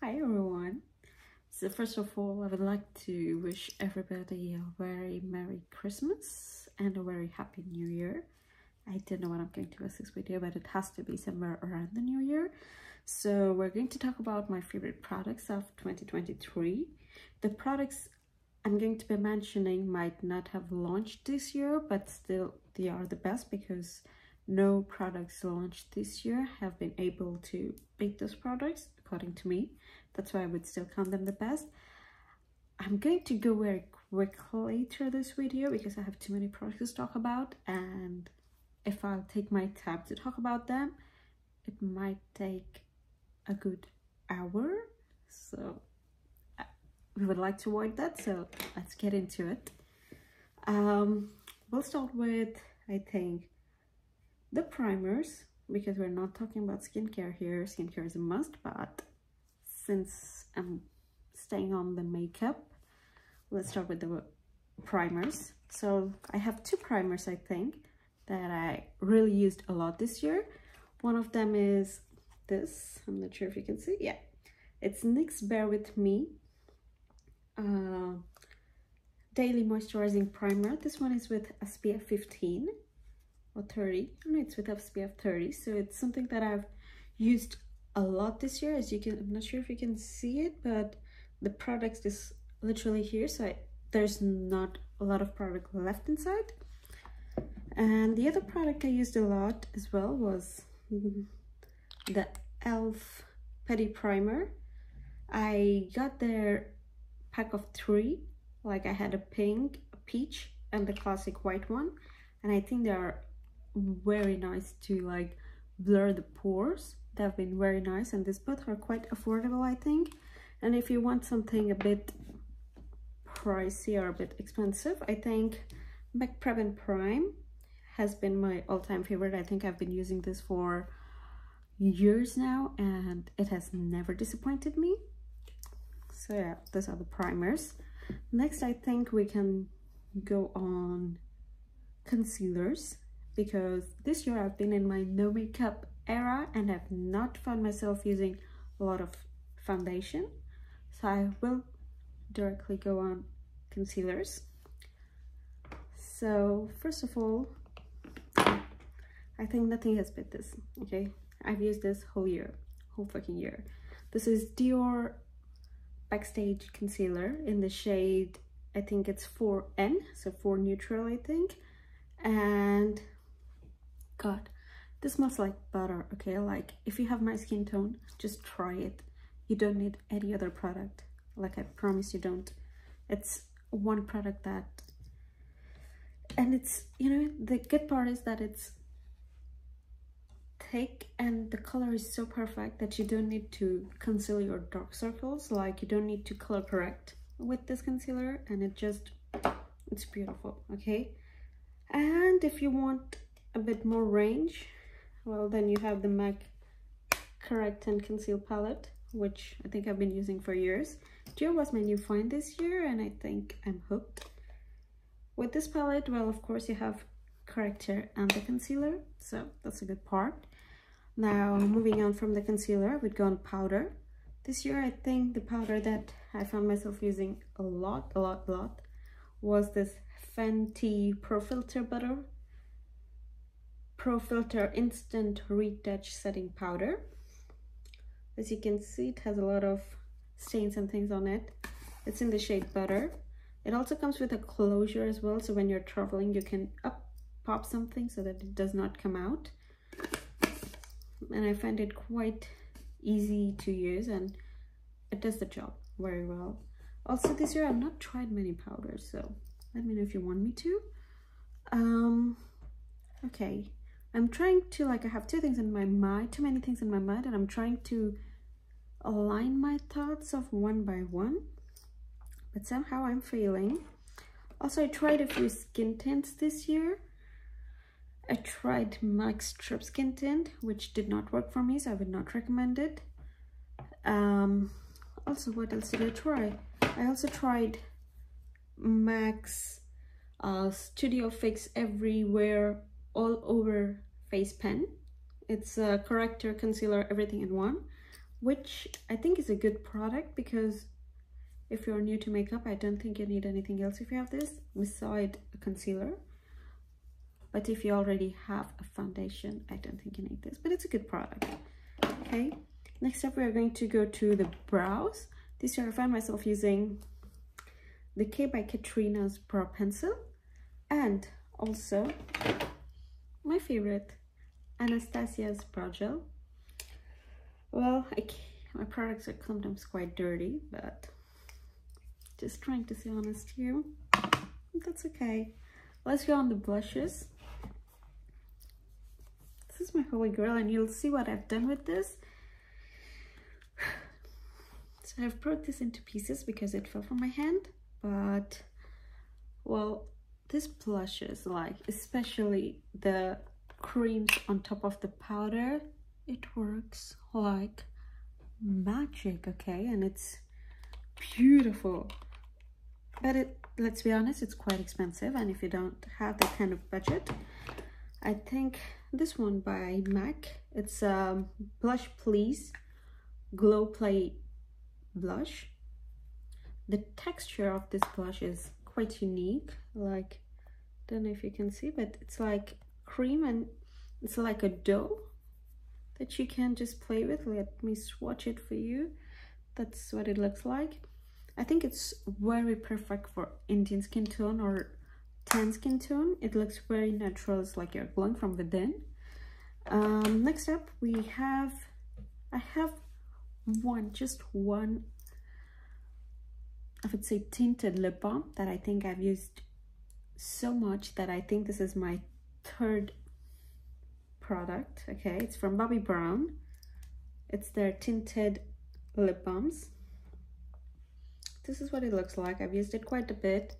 Hi everyone. So first of all, I would like to wish everybody a very Merry Christmas and a very Happy New Year. I don't know when I'm going to post this video, but it has to be somewhere around the New Year. So we're going to talk about my favorite products of 2023. The products I'm going to be mentioning might not have launched this year, but still they are the best because no products launched this year have been able to beat those products, according to me. That's why I would still count them the best. I'm going to go very quickly through this video because I have too many products to talk about, and if I'll take my time to talk about them, it might take a good hour. So we would like to avoid that, so let's get into it. We'll start with, I think, the primers, because we're not talking about skincare here. Skincare is a must, but since I'm staying on the makeup, let's start with the primers. So I have two primers, I think, that I really used a lot this year. One of them is this. I'm not sure if you can see. Yeah, it's NYX Bare With Me Daily Moisturizing Primer. This one is with SPF 15 or 30. No, it's with SPF 30. So it's something that I've used a lot this year. As you can, I'm not sure if you can see it, but the product is literally here. So there's not a lot of product left inside. And the other product I used a lot as well was the e.l.f. Putty Primer. I got their pack of 3. Like I had a pink, a peach, and the classic white one. And I think they are very nice to like blur the pores. They've been very nice, and these both are quite affordable, I think. And if you want something a bit pricey or a bit expensive, I think Mac Prep and Prime has been my all-time favorite. I think I've been using this for years now, and it has never disappointed me. So yeah, those are the primers. Next, I think we can go on concealers, because this year I've been in my no makeup era and I've not found myself using a lot of foundation. So I will directly go on concealers. So first of all, I think nothing has beat this, okay? I've used this whole fucking year. This is Dior Backstage Concealer in the shade, I think it's 4N, so 4 neutral, I think. And God, this smells like butter, okay? Like, if you have my skin tone, just try it. You don't need any other product. Like, I promise you don't. It's one product that, and it's, you know, the good part is that it's thick and the color is so perfect that you don't need to conceal your dark circles. Like, you don't need to color correct with this concealer, and it's beautiful, okay? And if you want a bit more range, well, then you have the MAC Correct and Conceal palette, which I think I've been using for years. Dior was my new find this year, and I think I'm hooked. With this palette, well, of course, you have corrector and the concealer, so that's a good part. Now, moving on from the concealer, I would go on powder. This year, I think the powder that I found myself using a lot was this Fenty Pro Filter Instant Retouch Setting Powder. As you can see, it has a lot of stains and things on it. It's in the shade Butter. It also comes with a closure as well, so when you're traveling, you can pop something so that it does not come out. And I find it quite easy to use, and it does the job very well. Also, this year I've not tried many powders, so let me know if you want me to. Okay, I'm trying to, like, I have too many things in my mind, and I'm trying to align my thoughts of one by one, but somehow I'm failing. Also, I tried a few skin tints this year. I tried MAC Strip Skin Tint, which did not work for me, so I would not recommend it. Also, what else did I try? I also tried MAC's Studio Fix Everywhere All Over Face Pen. It's a corrector, concealer, everything in one. which I think is a good product, because if you're new to makeup, I don't think you need anything else if you have this beside a concealer. But if you already have a foundation, I don't think you need this, but it's a good product. Okay, next up we are going to go to the brows. This year I found myself using the K by Katrina's brow pencil, and also my favorite, Anastasia's brow gel. Well, my products are sometimes quite dirty, but just trying to be honest here. That's okay. Let's go on the blushes. This is my holy grail, and you'll see what I've done with this. So I've broke this into pieces because it fell from my hand, but well, this blushes, like especially the creams on top of the powder, it works like magic. Okay, and it's beautiful, but let's be honest, it's quite expensive, and if you don't have that kind of budget, I think this one by MAC, it's Blush Please Glow Play blush. The texture of this blush is quite unique, like, don't know if you can see, but it's like cream, and it's like a dough that you can just play with. Let me swatch it for you. That's what it looks like. I think it's very perfect for Indian skin tone or tan skin tone. It looks very natural. It's like you're glowing from within. Next up I have just one, I would say, tinted lip balm that I think I've used so much that I think this is my third product. Okay, it's from Bobbi Brown. It's their tinted lip balms. This is what it looks like. I've used it quite a bit,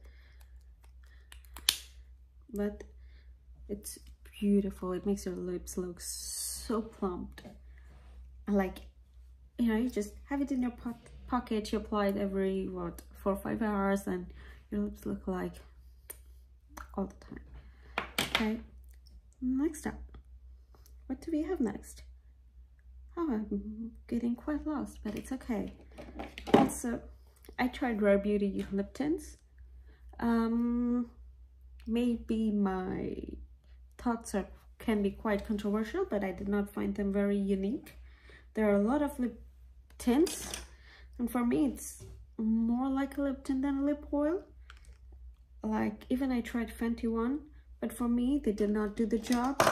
but it's beautiful. It makes your lips look so plumped. And like, you know, you just have it in your pocket, you apply it every 4 or 5 hours, and your lips look like all the time. Okay, next up, what do we have next? Oh, I'm getting quite lost, but it's okay. Also, I tried Rare Beauty lip tints. Maybe my thoughts can be quite controversial, but I did not find them very unique. There are a lot of lip tints, and for me it's more like a lip tint than a lip oil. Like, even I tried Fenty one, but for me they did not do the job.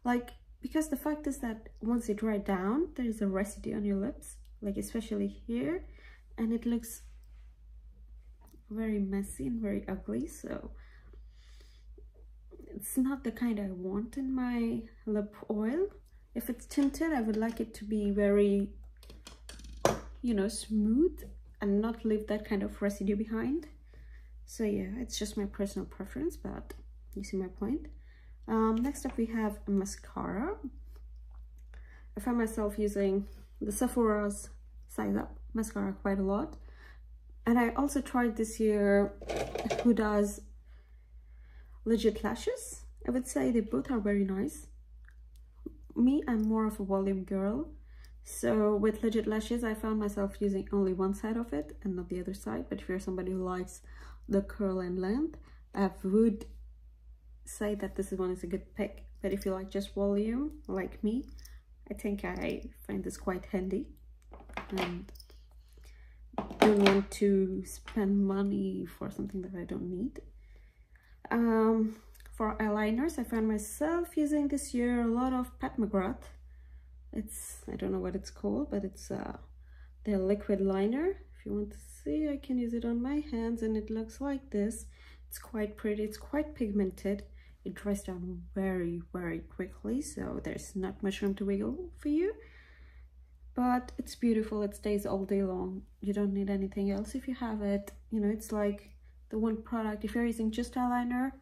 Like, because the fact is that once it dry down, there is a residue on your lips, like especially here, and it looks very messy and very ugly. So it's not the kind I want in my lip oil. If it's tinted, I would like it to be very, you know, smooth and not leave that kind of residue behind. So yeah, it's just my personal preference, but you see my point. Next up we have a mascara. I found myself using the Sephora's Size Up mascara quite a lot, and I also tried this year Huda's Legit Lashes. I would say they both are very nice. Me, I'm more of a volume girl, so with Legit Lashes I found myself using only one side of it and not the other side. But if you're somebody who likes the curl and length, I would say that this one is a good pick. But if you like just volume like me, I think I find this quite handy and don't want to spend money for something that I don't need. For eyeliners, I found myself using this year a lot of Pat McGrath. I don't know what it's called, but it's their liquid liner. If you want to see, I can use it on my hands, and it looks like this. It's quite pretty. It's quite pigmented. It dries down very, very quickly, so there's not much room to wiggle for you. But it's beautiful. It stays all day long. You don't need anything else if you have it. You know, it's like the one product. If you're using just eyeliner,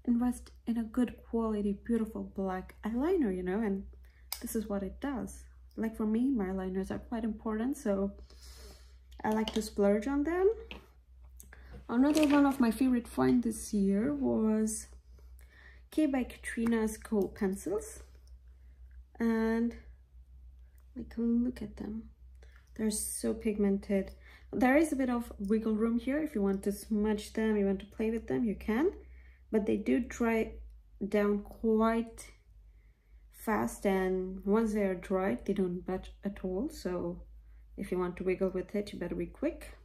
invest in a good quality, beautiful black eyeliner, you know, and this is what it does. Like for me, my eyeliners are quite important, so I like to splurge on them. Another one of my favorite finds this year was K by Katrina's kohl pencils, and like, look at them. They're so pigmented. There is a bit of wiggle room here. If you want to smudge them, you want to play with them, you can. But they do dry down quite fast, and once they are dried, they don't budge at all. So if you want to wiggle with it, you better be quick.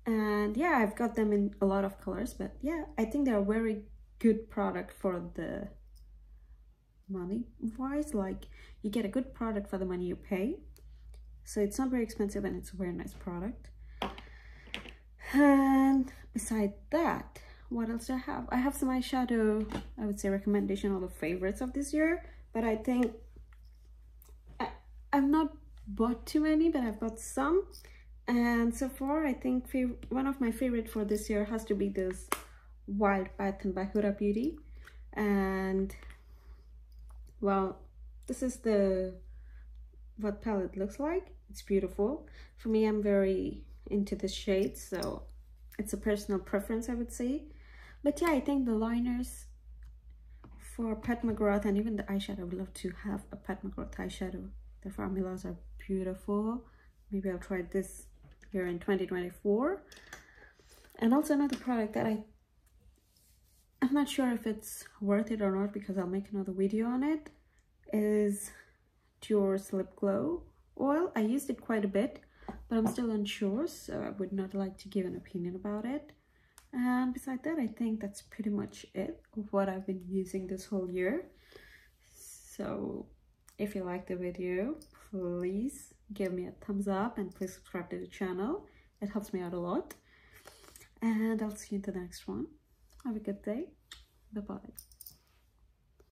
And yeah, I've got them in a lot of colors, but yeah, I think they're a very good product for the money wise. Like, you get a good product for the money you pay. So it's not very expensive and it's a very nice product. And beside that, what else do I have? I have some eyeshadow, I would say recommendation, or the favorites of this year. But I think I've not bought too many, but I've bought some. And so far, I think one of my favorite for this year has to be this Wild Pattern by Huda Beauty. And well, this is what palette looks like. It's beautiful. For me, I'm very into this shade, so it's a personal preference, I would say. But yeah, I think the liners for Pat McGrath and even the eyeshadow, I would love to have a Pat McGrath eyeshadow. The formulas are beautiful. Maybe I'll try this here in 2024. And also another product that I'm not sure if it's worth it or not, because I'll make another video on it, is Dior's Lip Glow Oil. I used it quite a bit, but I'm still unsure, so I would not like to give an opinion about it. And besides that, I think that's pretty much it of what I've been using this whole year. So if you like the video, please give me a thumbs up and please subscribe to the channel. It helps me out a lot. And I'll see you in the next one. Have a good day. Bye-bye.